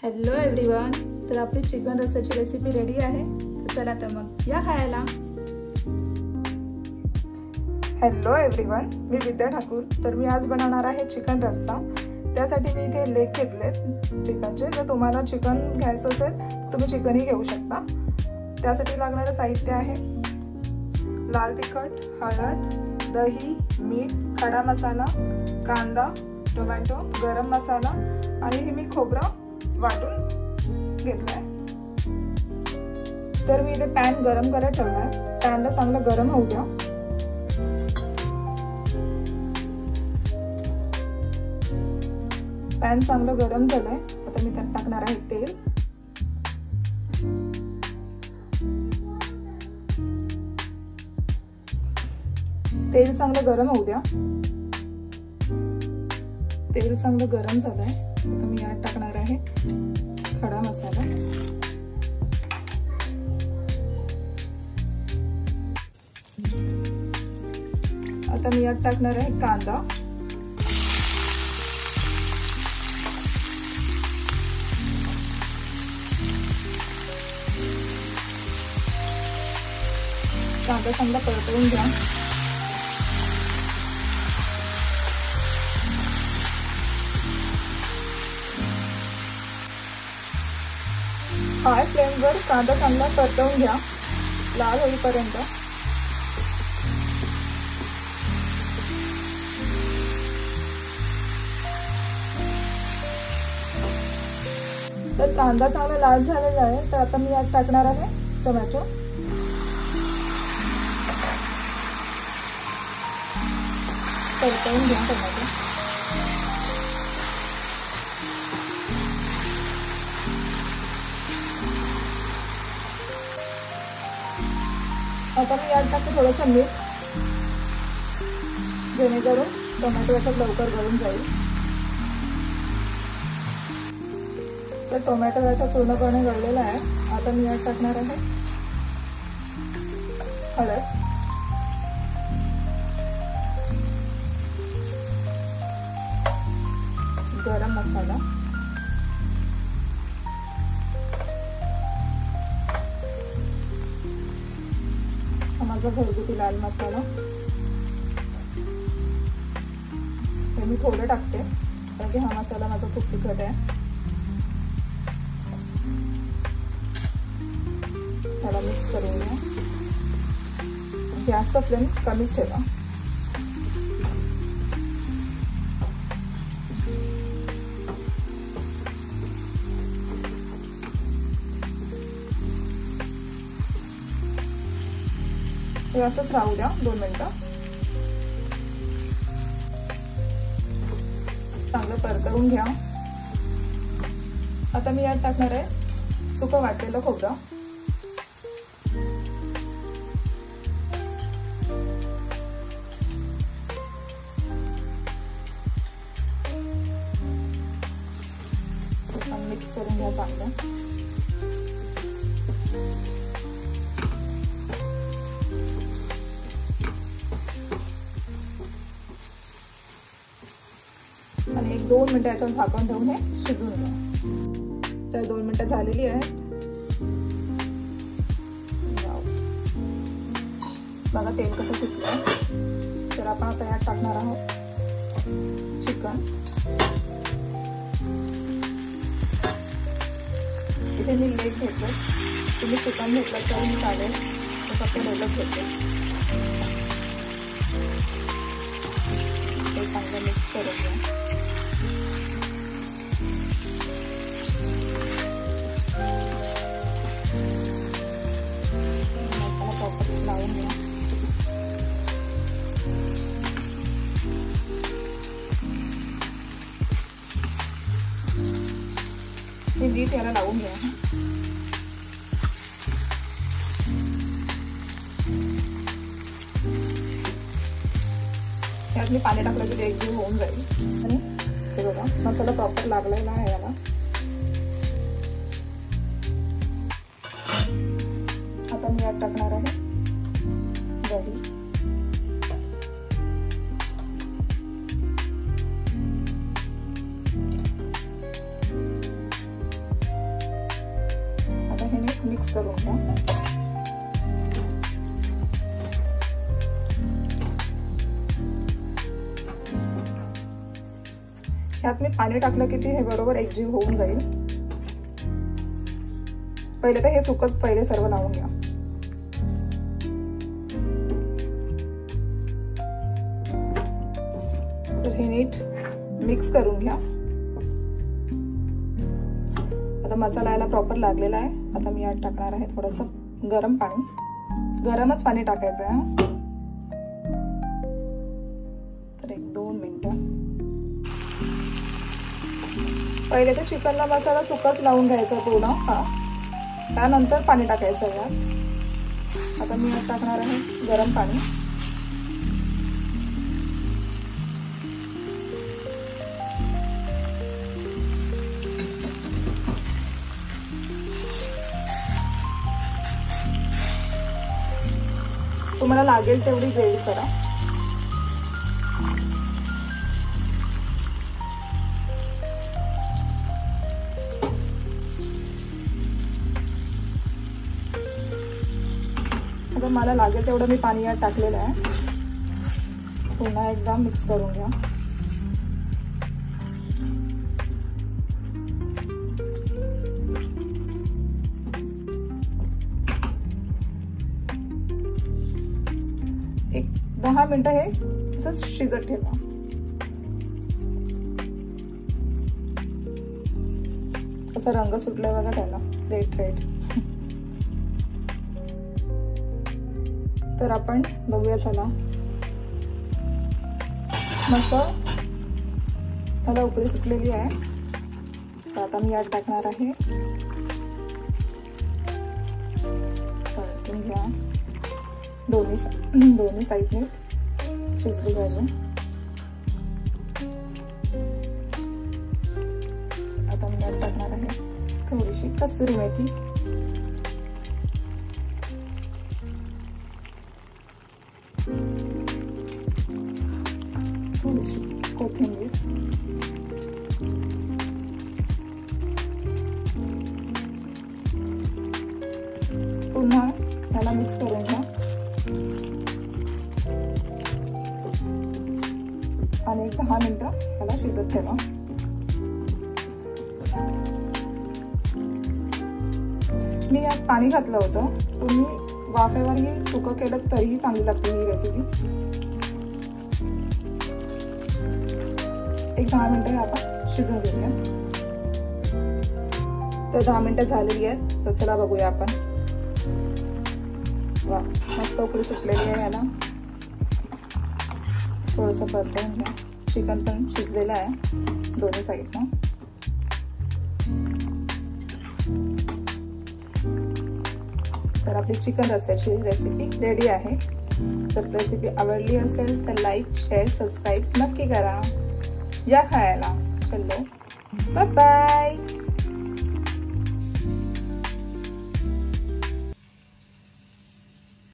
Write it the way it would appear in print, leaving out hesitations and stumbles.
Hello everyone, तर आपली chicken रस्स्याची recipe ready आहे. तर चला तर मग या खायला. हॅलो एव्हरीवन, मी विद्या ठाकूर. तर मी आज बनवणार आहे चिकन रस्सा. त्यासाठी मी इथे लेग घेतलेत चिकनचे. जर तुम्हाला चिकन घ्यायचं असेल तर तुम्ही चिकनही घेऊ शकता. त्यासाठी लागणारं साहित्य आहे लाल तिखट, हळद, दही, मीठ, खडा मसाला, कांदा, टोमॅटो, गरम मसाला आणि हे मी खोबरं वाटून घेतलंय. तर मी इथे पॅन गरम करत ठेवलाय. पॅनला चांगलं गरम होऊ द्या. पॅन चांगलं गरम झालंय. आता मी त्यात टाकणार आहे तेल. तेल चांगलं गरम होऊ द्या. तेल चांगलं गरम झालंय. आता मी यात टाकणार आहे खडा मसाला. आता मी यात टाकणार आहे कांदा. कांदा चांगला परतवून घ्या. हाय फ्लेमवर कांदा चांगला परतवून घ्या लाल होईपर्यंत. तर कांदा चांगला लाल झालेला आहे. तर आता मी यात टाकणार आहे टोमॅटो. परतवून घ्या टोमॅटो. आता मी यात टाकते थोडंसं मीठ, जेणेकरून टोमॅटो याच्यात लवकर गळून जाईल. तर टोमॅटो याच्यात पूर्णपणे गळलेला आहे. आता मी यात टाकणार आहे हळद, गरम मसाला, माझा घरगुती लाल मसाला. हे मी थोडं टाकते कारण की हा मसाला माझा खूप तिखट आहे. त्याला मिक्स करून घ्या. गॅसचा फ्लेम कमीच ठेवा. हे असंच राहू द्या 2 मिनिटं. चांगलं परतवून घ्या. आता मी यात टाकणार आहे सुकं वाटलेलं खोबरं. मिक्स करून घ्या चांगलं. आणि 1-2 मिनिटं याच्यावर झाकून ठेवून हे शिजून घ्या. तर 2 मिनिटं झालेली आहेत. बघा तेल कसं सुटलंय. तर आपण आता यात टाकणार आहोत चिकन. इथे मी लेग घेतलं. तुम्ही चिकन घेतलं तरी मी चालेल. फक्त लेगच घेतलं. ते चांगलं मिक्स करून घ्या. लावून घ्या. हे नीट याला लावून घ्या. त्यात मी पाणी टाकलं की एक जीव होऊन जाईल. आणि हे बघा मसाला प्रॉपर लागलेला आहे याला. आता मी यात टाकणार आहे दही, मिक्स करून घ्या. ह्यात मी पाणी टाकलं की हे बरोबर एकजीव होऊन जाईल. पहिले तर हे सुकत पहिले सर्व लावून घ्या. तर हे नीट मिक्स करून घ्या. आता मसाला याला प्रॉपर लागलेला आहे. आता मी यात टाकणार आहे थोडंसं गरम पाणी. गरमच पाणी टाकायचं आहे. तर 1-2 मिनिटं. पहिले तर चिकनला मसाला सुकच लावून घ्यायचा पूर्ण. त्यानंतर पाणी टाकायचं यात. आता मी यात टाकणार आहे गरम पाणी. तुम्हाला लागेल तेवढी ग्रेव्ही करा. आता मला लागेल तेवढं मी पाणी यात टाकलेलं आहे. पुन्हा एकदा मिक्स करून घ्या. एक 10 मिनिटं हे असं शिजत ठेवा. असा रंग सुटलाय बघा त्याला, रेड. तर आपण बघूया. चला मस्त त्याला उकळी सुटलेली आहे. तर आता मी यात टाकणार आहे. परतून घ्या. दोन्ही साईडने शिजली पाहिजे. आता मी यात टाकणार आहे थोडीशी कस्तुरी मेथी. थोडीशी कोथिंबीर. पुन्हा याला मिक्स करून घ्या. आणि 10 मिनिटं याला शिजत ठेवा. मी यात पाणी घातलं होतं. तुम्ही वाफेवरही सुकं केलं तरीही चांगली लागते ही रेसिपी. एक 10 मिनिटं हे आपण शिजवून घेऊया. तर 10 मिनिटं झालेली आहेत. तर चला बघूया आपण. वा, मस्त उकळी सुटलेली आहे. याला थोडंसं परतवून घ्या. चिकन पण शिजलेलं आहे दोन्ही साईडनं. तर आपली चिकन रस्स्याची रेसिपी रेडी आहे. तर रेसिपी आवडली असेल तर लाईक, शेअर, सबस्क्राईब नक्की करा. या खायला. चलो, बाय बाय.